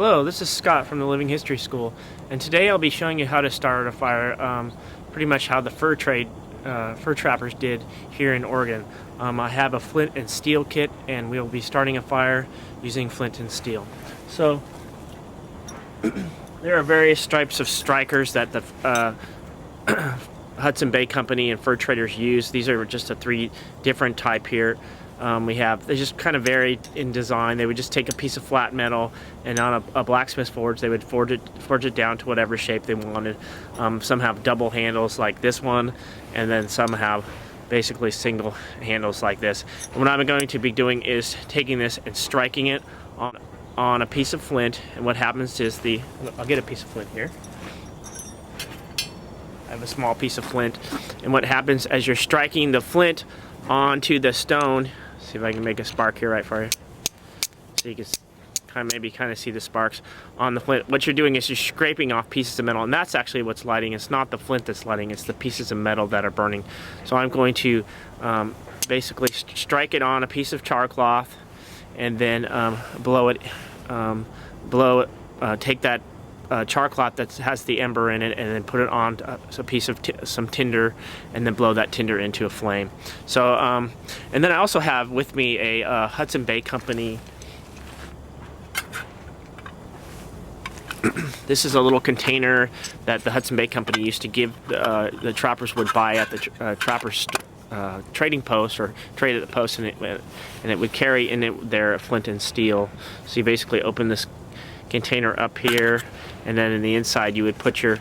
Hello, this is Scott from the Living History School, and today I'll be showing you how to start a fire, pretty much how the fur trappers did here in Oregon. I have a flint and steel kit, and we'll be starting a fire using flint and steel. So there are various types of strikers that the Hudson Bay Company and fur traders use. These are just 3 different type here. They just kind of varied in design. They would just take a piece of flat metal, and on a blacksmith forge, they would forge it down to whatever shape they wanted. Some have double handles like this one, and then some have basically single handles like this. And what I'm going to be doing is taking this and striking it on a piece of flint. And what happens is I'll get a piece of flint here. I have a small piece of flint, and what happens as you're striking the flint onto the stone, see if I can make a spark here right for you, so you can maybe see the sparks on the flint. What you're doing is you're scraping off pieces of metal, and that's actually what's lighting. It's not the flint that's lighting, it's the pieces of metal that are burning. So I'm going to basically strike it on a piece of char cloth, and then take that char cloth that has the ember in it, and then put it on a piece of some tinder, and then blow that tinder into a flame. So and then I also have with me a Hudson Bay Company. This is a little container that the Hudson Bay Company used to give the trappers would buy at the trappers trading post, or trade at the post, and it would carry in it their flint and steel. So you basically open this container up here, and then in the inside you would put your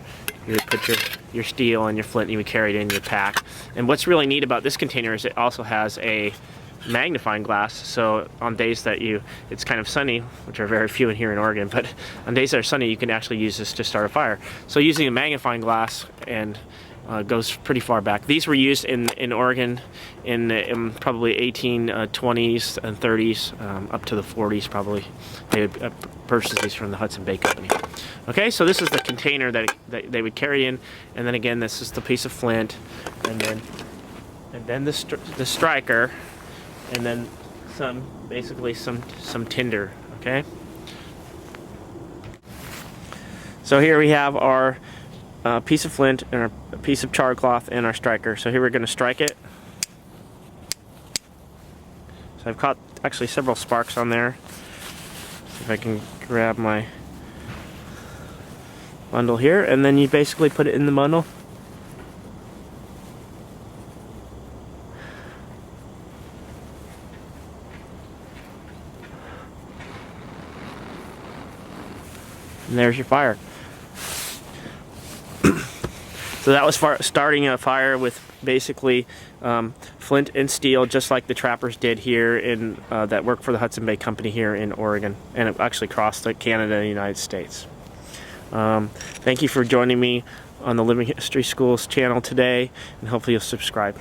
steel and your flint, and you would carry it in your pack. And what's really neat about this container is it also has a magnifying glass, so on days that it's kind of sunny, which are very few in here in Oregon, but on days that are sunny you can actually use this to start a fire. So using a magnifying glass and goes pretty far back. These were used in Oregon in probably 1820s and 30s, up to the 40s probably. They would purchase these from the Hudson Bay Company. Okay, so this is the container that they would carry in, and then again this is the piece of flint, and then the striker, and then basically some tinder. Okay. So here we have our piece of flint and a piece of char cloth and our striker. So here we're going to strike it. So I've caught actually several sparks on there. See if I can grab my bundle here, and then you basically put it in the bundle. And there's your fire. So that was starting a fire with basically flint and steel, just like the trappers did here that work for the Hudson Bay Company here in Oregon, and it actually crossed Canada and the United States. Thank you for joining me on the Living History School's channel today, and hopefully you'll subscribe.